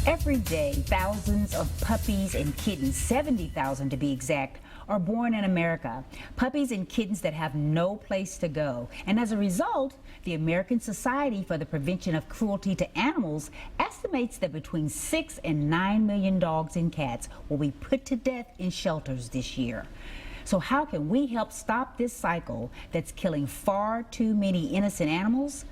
Every day, thousands of puppies and kittens, 70,000 to be exact, are born in America. Puppies and kittens that have no place to go. And as a result, the American Society for the Prevention of Cruelty to Animals estimates that between 6 and 9 million dogs and cats will be put to death in shelters this year. So how can we help stop this cycle that's killing far too many innocent animals?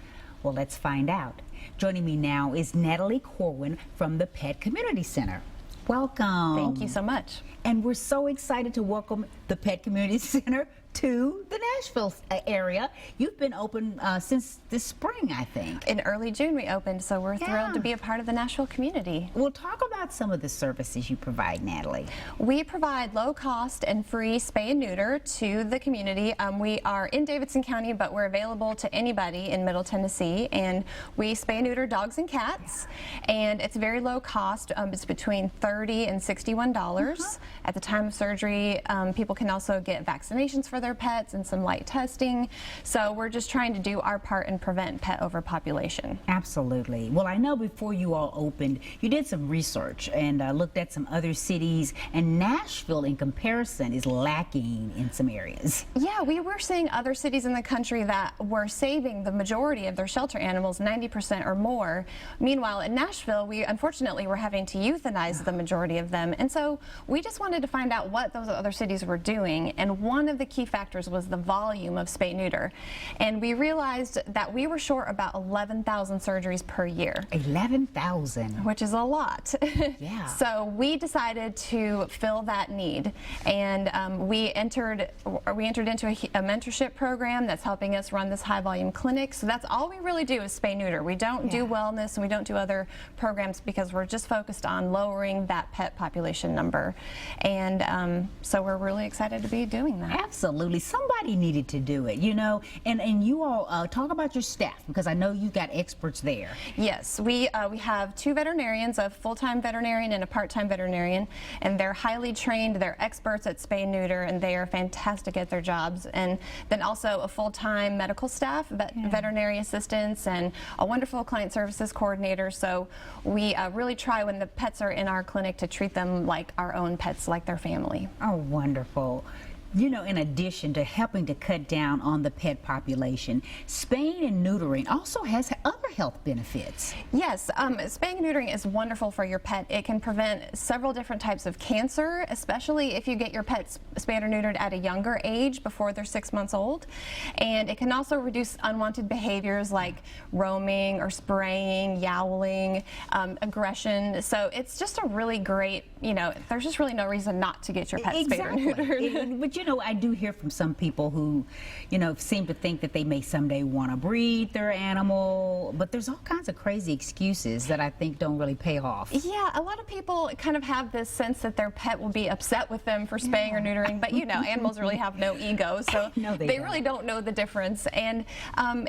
Well, let's find out. Joining me now is Natalie Corwin from the Pet Community Center. Welcome. Thank you so much. And we're so excited to welcome the Pet Community Center to the Nashville area. You've been open since this spring, I think. In early June we opened, so we're thrilled to be a part of the Nashville community. We'll talk about some of the services you provide, Natalie. We provide low cost and free spay and neuter to the community. We are in Davidson County, but we're available to anybody in Middle Tennessee, and we spay and neuter dogs and cats, and it's very low cost. It's between $30 and $61. At the time of surgery, people can also get vaccinations for their pets and some light testing. So we're just trying to do our part and prevent pet overpopulation. Absolutely. Well, I know before you all opened, you did some research and looked at some other cities, and Nashville in comparison is lacking in some areas. Yeah, we were seeing other cities in the country that were saving the majority of their shelter animals, 90% or more. Meanwhile, in Nashville, we unfortunately were having to euthanize the majority of them. And so we just wanted to find out what those other cities were doing, and one of the key factors was the volume of spay neuter. And we realized that we were short about 11,000 surgeries per year. 11,000. Which is a lot. Yeah. So we decided to fill that need, and we entered into a mentorship program that's helping us run this high volume clinic. So that's all we really do is spay neuter. We don't do wellness, and we don't do other programs because we're just focused on lowering that pet population number. And so we're really excited to be doing that. Absolutely. Somebody needed to do it, you know, and you all talk about your staff, because I know you've got experts there. Yes, we have 2 veterinarians, a full-time veterinarian and a part-time veterinarian, and they're highly trained, they're experts at spay and neuter, and they are fantastic at their jobs. And then also a full-time medical staff, veterinary assistants, and a wonderful client services coordinator. So we really try when the pets are in our clinic to treat them like our own pets, like their family. Oh, wonderful. You know, in addition to helping to cut down on the pet population, spaying and neutering also has other health benefits. Yes, spaying and neutering is wonderful for your pet. It can prevent several different types of cancer, especially if you get your pets spayed or neutered at a younger age, before they're 6 months old. And it can also reduce unwanted behaviors like roaming or spraying, yowling, aggression. So it's just a really great, you know, there's just really no reason not to get your pet spayed or neutered. But you know, I do hear from some people who, you know, seem to think that they may someday want to breed their animal, but there's all kinds of crazy excuses that I think don't really pay off. Yeah, a lot of people kind of have this sense that their pet will be upset with them for spaying or neutering, but you know, animals really have no ego, so no, they really don't know the difference. And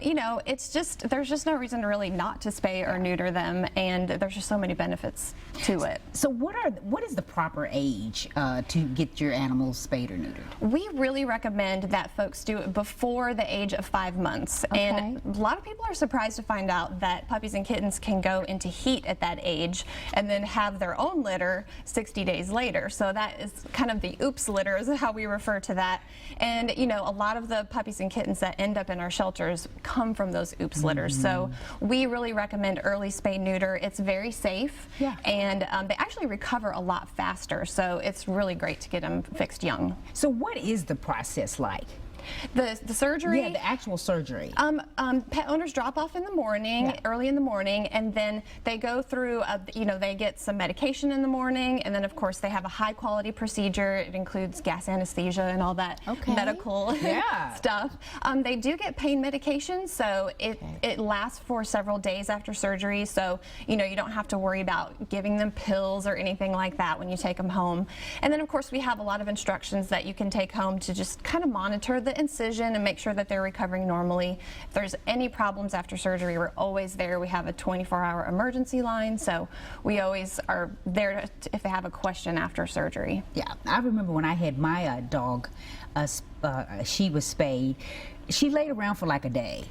you know, it's just, there's just no reason really not to spay or neuter them, and there's just so many benefits to it. So what is the proper age to get your animals spayed or neutered? We really recommend that folks do it before the age of 5 months. Okay. And a lot of people are surprised to find out that puppies and kittens can go into heat at that age and then have their own litter 60 days later. So that is kind of the oops litter, is how we refer to that. And you know, a lot of the puppies and kittens that end up in our shelters come from those oops litters. So we really recommend early spay neuter. It's very safe, and they actually recover a lot faster. So it's really great to get them fixed young. So what is the process like? The surgery? Yeah, the actual surgery. Pet owners drop off in the morning, early in the morning, and then they go through, you know, they get some medication in the morning, and then of course they have a high quality procedure. It includes gas anesthesia and all that medical stuff. They do get pain medication, so it lasts for several days after surgery, so you know, you don't have to worry about giving them pills or anything like that when you take them home. And then of course we have a lot of instructions that you can take home to just kind of monitor the incision and make sure that they're recovering normally. If there's any problems after surgery, we're always there. We have a 24-hour emergency line, so we always are there if they have a question after surgery. Yeah, I remember when I had my dog, she was spayed. She laid around for like a day.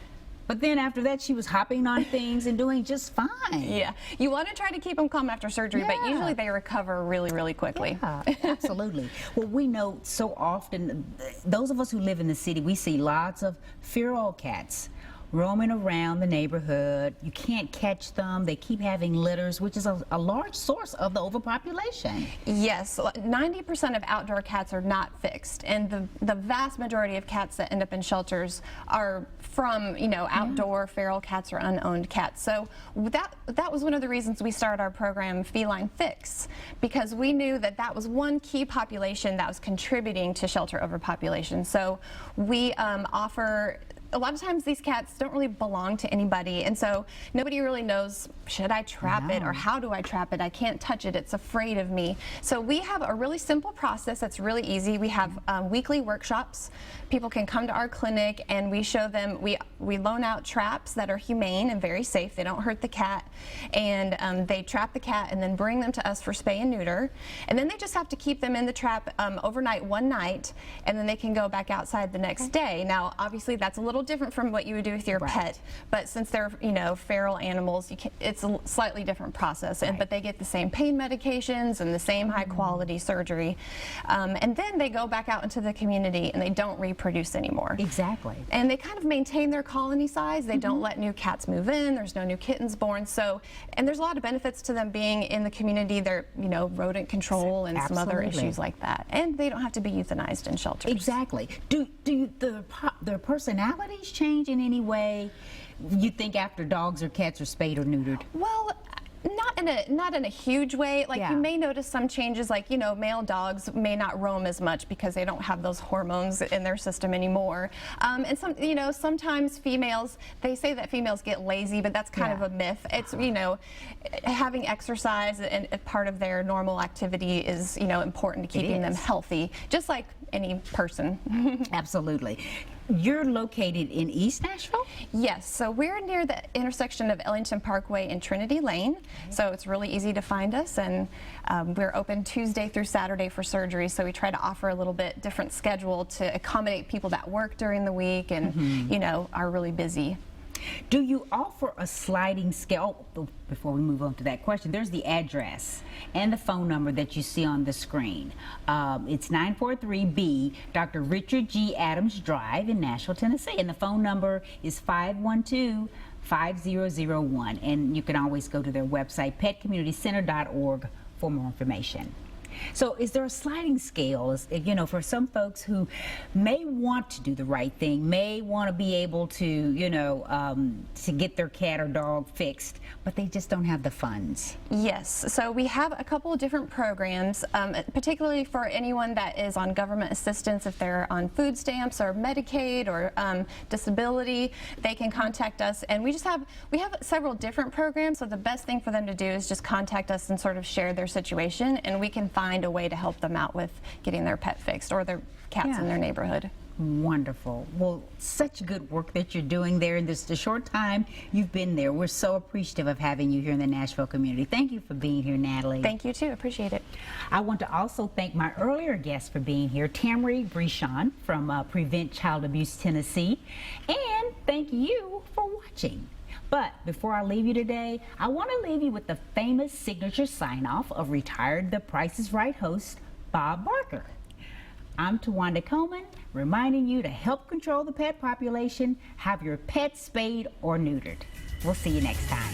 But then after that, she was hopping on things and doing just fine. Yeah, you want to try to keep them calm after surgery, but usually they recover really, really quickly. Yeah, absolutely. Well, we know so often, those of us who live in the city, we see lots of feral cats roaming around the neighborhood. You can't catch them. They keep having litters, which is a large source of the overpopulation. Yes, 90% of outdoor cats are not fixed, and the vast majority of cats that end up in shelters are from, you know, outdoor feral cats or unowned cats. So that was one of the reasons we started our program Feline Fix, because we knew that that was one key population that was contributing to shelter overpopulation. So we offer, a lot of times these cats don't really belong to anybody, and so nobody really knows, should I trap it or how do I trap it? I can't touch it, it's afraid of me. So we have a really simple process that's really easy. We have weekly workshops. People can come to our clinic and we show them, we loan out traps that are humane and very safe. They don't hurt the cat, and they trap the cat and then bring them to us for spay and neuter. And then they just have to keep them in the trap overnight, one night, and then they can go back outside the next day. Now, obviously that's a little different from what you would do with your pet, but since they're, you know, feral animals, it's a slightly different process. But they get the same pain medications and the same high quality surgery, and then they go back out into the community and they don't reproduce anymore. Exactly. And they kind of maintain their colony size. They don't let new cats move in. There's no new kittens born. So, and there's a lot of benefits to them being in the community. They're, you know, rodent control and some other issues like that. And they don't have to be euthanized in shelters. Exactly. Do their personalities change in any way, you think, after dogs or cats are spayed or neutered? Well, not in a huge way. Like you may notice some changes, like, you know, male dogs may not roam as much because they don't have those hormones in their system anymore. And some, you know, sometimes females, they say that females get lazy, but that's kind of a myth. It's, you know, having exercise and part of their normal activity is, you know, important to keeping them healthy, just like any person. Absolutely. You're located in East Nashville? Yes, so we're near the intersection of Ellington Parkway and Trinity Lane, so it's really easy to find us, and we're open Tuesday through Saturday for surgery, so we try to offer a little bit different schedule to accommodate people that work during the week and, you know, are really busy. Do you offer a sliding scale? Oh, before we move on to that question, there's the address and the phone number that you see on the screen. It's 943B Dr. Richard G. Adams Drive in Nashville, Tennessee, and the phone number is 512-5001, and you can always go to their website, petcommunitycenter.org, for more information. So is there a sliding scale, you know, for some folks who may want to do the right thing, may want to be able to, you know, to get their cat or dog fixed, but they just don't have the funds? Yes, so we have a couple of different programs, particularly for anyone that is on government assistance. If they're on food stamps or Medicaid or disability, they can contact us, and we have several different programs, so the best thing for them to do is just contact us and sort of share their situation, and we can find a way to help them out with getting their pet fixed or their cats in their neighborhood. Wonderful. Well, such good work that you're doing there in just a short time you've been there. We're so appreciative of having you here in the Nashville community. Thank you for being here, Natalie. Thank you too. Appreciate it. I want to also thank my earlier guest for being here, Tamri Brishon from Prevent Child Abuse Tennessee, and thank you for watching. But before I leave you today, I want to leave you with the famous signature sign-off of retired The Price is Right host Bob Barker. I'm Tawanda Coleman, reminding you to help control the pet population. Have your pet spayed or neutered. We'll see you next time.